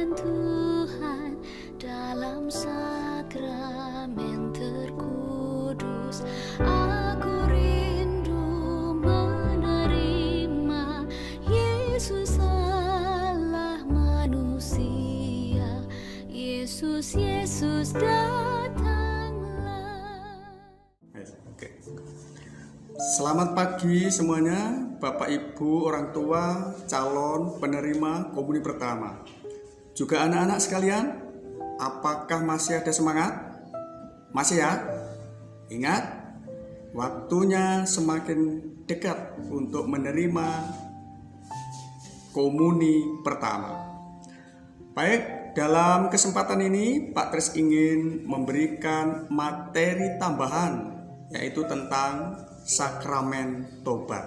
dan Tuhan dalam sakramen terkudus. Aku rindu menerima Yesus Allah manusia. Yesus, Yesus datanglah. Oke. Selamat pagi semuanya, Bapak Ibu, orang tua, calon penerima komuni pertama. Juga anak-anak sekalian, apakah masih ada semangat? Masih ya? Ingat, waktunya semakin dekat untuk menerima komuni pertama. Baik, dalam kesempatan ini Pak Tris ingin memberikan materi tambahan, yaitu tentang sakramen tobat.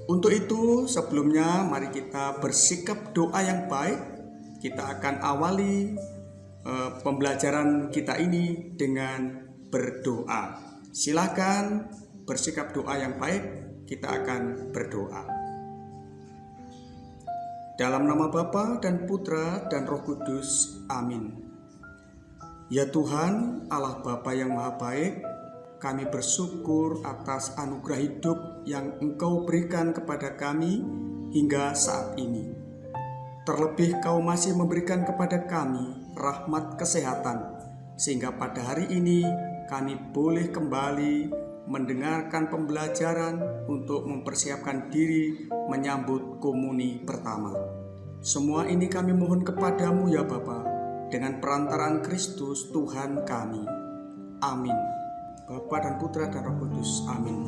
Untuk itu, sebelumnya mari kita bersikap doa yang baik. Kita akan awali pembelajaran kita ini dengan berdoa. Silakan bersikap doa yang baik. Kita akan berdoa. Dalam nama Bapa dan Putra dan Roh Kudus. Amin. Ya Tuhan, Allah Bapa yang Maha Baik, kami bersyukur atas anugerah hidup yang Engkau berikan kepada kami hingga saat ini. Terlebih Kau masih memberikan kepada kami rahmat kesehatan, sehingga pada hari ini kami boleh kembali mendengarkan pembelajaran untuk mempersiapkan diri menyambut komuni pertama. Semua ini kami mohon kepadamu ya Bapa, dengan perantaraan Kristus Tuhan kami. Amin. Bapa dan Putra dan Roh Kudus. Amin.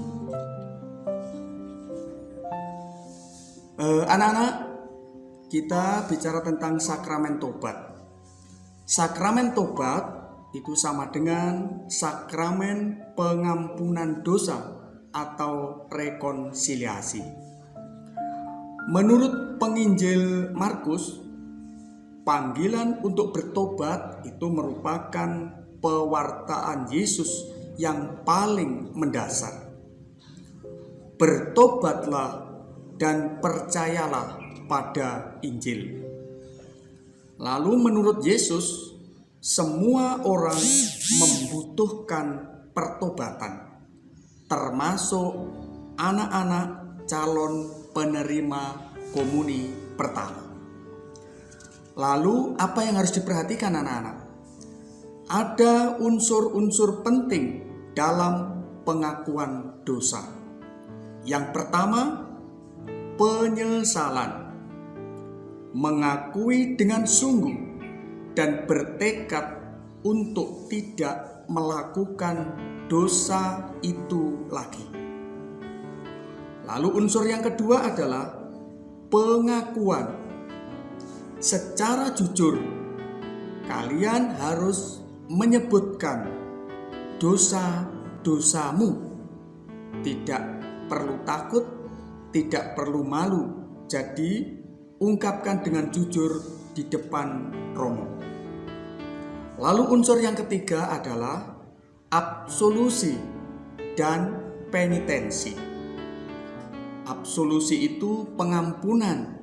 Anak-anak, kita bicara tentang sakramen tobat. Sakramen tobat itu sama dengan sakramen pengampunan dosa atau rekonsiliasi. Menurut penginjil Markus, panggilan untuk bertobat itu merupakan pewartaan Yesus yang paling mendasar. Bertobatlah dan percayalah pada Injil. Lalu menurut Yesus, semua orang membutuhkan pertobatan, termasuk anak-anak calon penerima komuni pertama. Lalu apa yang harus diperhatikan anak-anak? Ada unsur-unsur penting dalam pengakuan dosa. Yang pertama, penyesalan. Mengakui dengan sungguh dan bertekad untuk tidak melakukan dosa itu lagi. Lalu unsur yang kedua adalah pengakuan. Secara jujur, kalian harus menyebutkan dosa-dosamu. Tidak perlu takut, tidak perlu malu. Jadi, ungkapkan dengan jujur di depan Romo. Lalu unsur yang ketiga adalah absolusi dan penitensi. Absolusi itu pengampunan.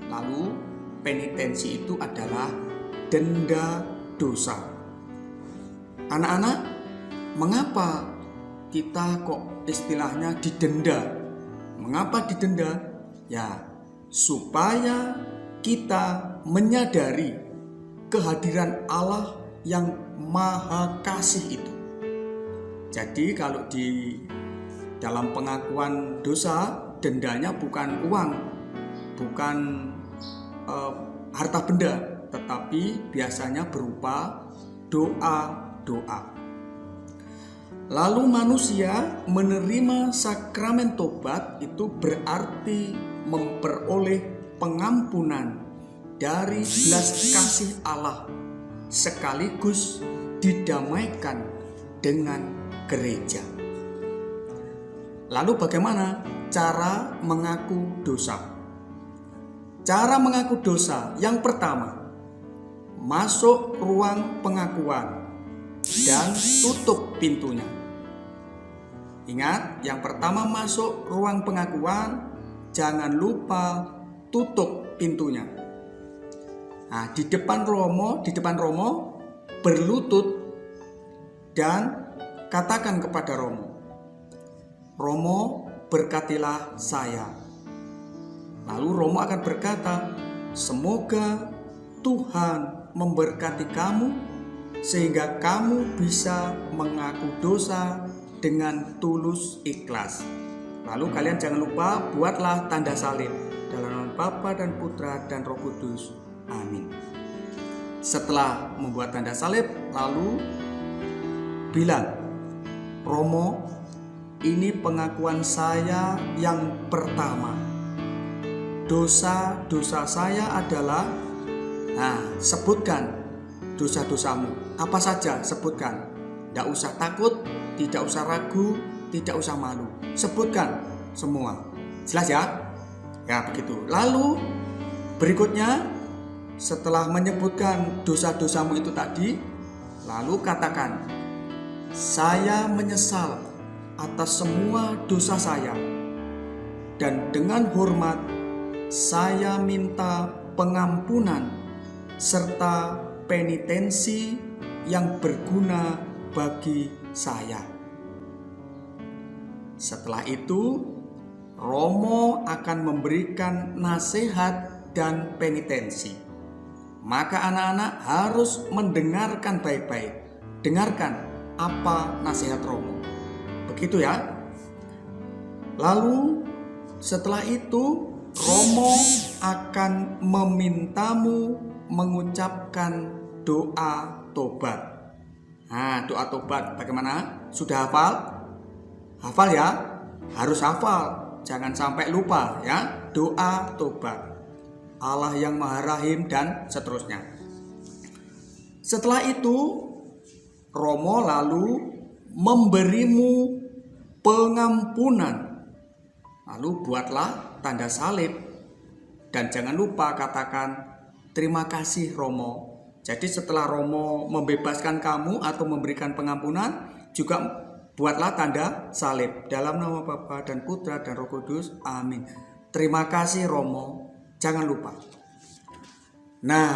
Lalu penitensi itu adalah denda dosa. Anak-anak, mengapa kita kok istilahnya didenda? Mengapa didenda? Ya, supaya kita menyadari kehadiran Allah yang Maha Kasih itu. Jadi kalau di dalam pengakuan dosa, dendanya bukan uang, bukan harta benda, tetapi biasanya berupa doa-doa. Lalu manusia menerima sakramen tobat itu berarti memperoleh pengampunan dari belas kasih Allah, sekaligus didamaikan dengan gereja. Lalu bagaimana cara mengaku dosa? Cara mengaku dosa yang pertama, masuk ruang pengakuan dan tutup pintunya. Ingat, yang pertama masuk ruang pengakuan, jangan lupa tutup pintunya. Nah, di depan Romo berlutut dan katakan kepada Romo, Romo berkatilah saya. Lalu Romo akan berkata, semoga Tuhan memberkati kamu sehingga kamu bisa mengaku dosa dengan tulus ikhlas. Lalu kalian jangan lupa buatlah tanda salib dalam nama Bapa dan Putra dan Roh Kudus. Amin. Setelah membuat tanda salib, lalu bilang, Romo, ini pengakuan saya yang pertama. Dosa-dosa saya adalah, sebutkan dosa-dosamu. Apa saja sebutkan. Tidak usah takut, tidak usah ragu, tidak usah malu. Sebutkan semua. Jelas ya? Ya begitu. Lalu berikutnya, setelah menyebutkan dosa-dosamu itu tadi, lalu katakan, saya menyesal atas semua dosa saya, dan dengan hormat saya minta pengampunan serta penitensi yang berguna bagi saya. Setelah itu, Romo akan memberikan nasihat dan penitensi. Maka anak-anak harus mendengarkan baik-baik. Dengarkan apa nasihat Romo. Begitu ya. Lalu setelah itu Romo akan memintamu mengucapkan doa tobat. Nah, doa tobat bagaimana? Sudah hafal? Hafal ya? Harus hafal. Jangan sampai lupa ya. Doa tobat. Allah yang Maha Rahim dan seterusnya. Setelah itu Romo lalu memberimu pengampunan. Lalu buatlah tanda salib. Dan jangan lupa katakan terima kasih Romo. Jadi setelah Romo membebaskan kamu atau memberikan pengampunan, juga buatlah tanda salib. Dalam nama Bapa dan Putra dan Roh Kudus. Amin. Terima kasih Romo. Jangan lupa. Nah,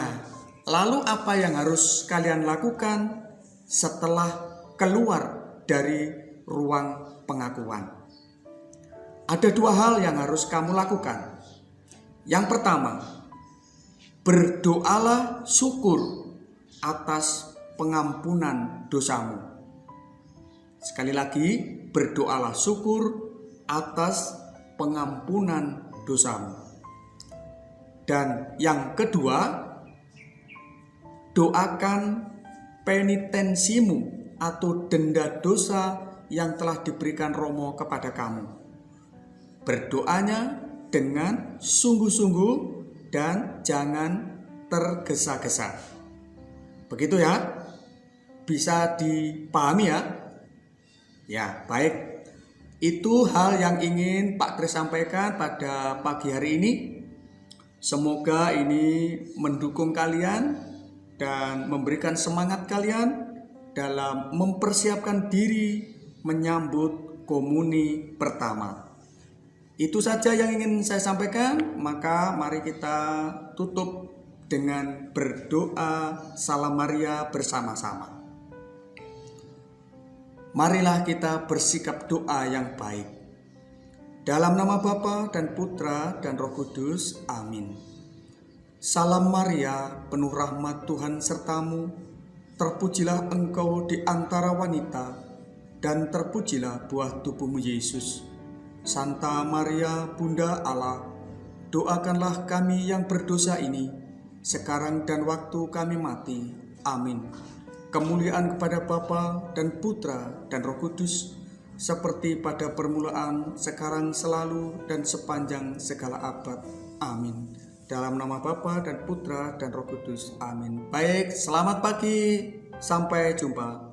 lalu apa yang harus kalian lakukan setelah keluar dari ruang pengakuan? Ada dua hal yang harus kamu lakukan. Yang pertama, berdoalah syukur atas pengampunan dosamu. Sekali lagi, berdoalah syukur atas pengampunan dosamu. Dan yang kedua, doakan penitensimu atau denda dosa yang telah diberikan Romo kepada kamu. Berdoanya dengan sungguh-sungguh dan jangan tergesa-gesa. Begitu ya? Bisa dipahami ya? Ya, baik. Itu hal yang ingin Pak Kris sampaikan pada pagi hari ini. Semoga ini mendukung kalian dan memberikan semangat kalian dalam mempersiapkan diri menyambut komuni pertama. Itu saja yang ingin saya sampaikan. Maka mari kita tutup dengan berdoa Salam Maria bersama-sama. Marilah kita bersikap doa yang baik. Dalam nama Bapa dan Putra dan Roh Kudus. Amin. Salam Maria, penuh rahmat Tuhan sertamu. Terpujilah engkau di antara wanita, dan terpujilah buah tubuhmu Yesus. Santa Maria, Bunda Allah, doakanlah kami yang berdosa ini, sekarang dan waktu kami mati. Amin. Kemuliaan kepada Bapa dan Putra dan Roh Kudus, seperti pada permulaan, sekarang, selalu, dan sepanjang segala abad. Amin. Dalam nama Bapa dan Putra dan Roh Kudus. Amin. Baik, selamat pagi. Sampai jumpa.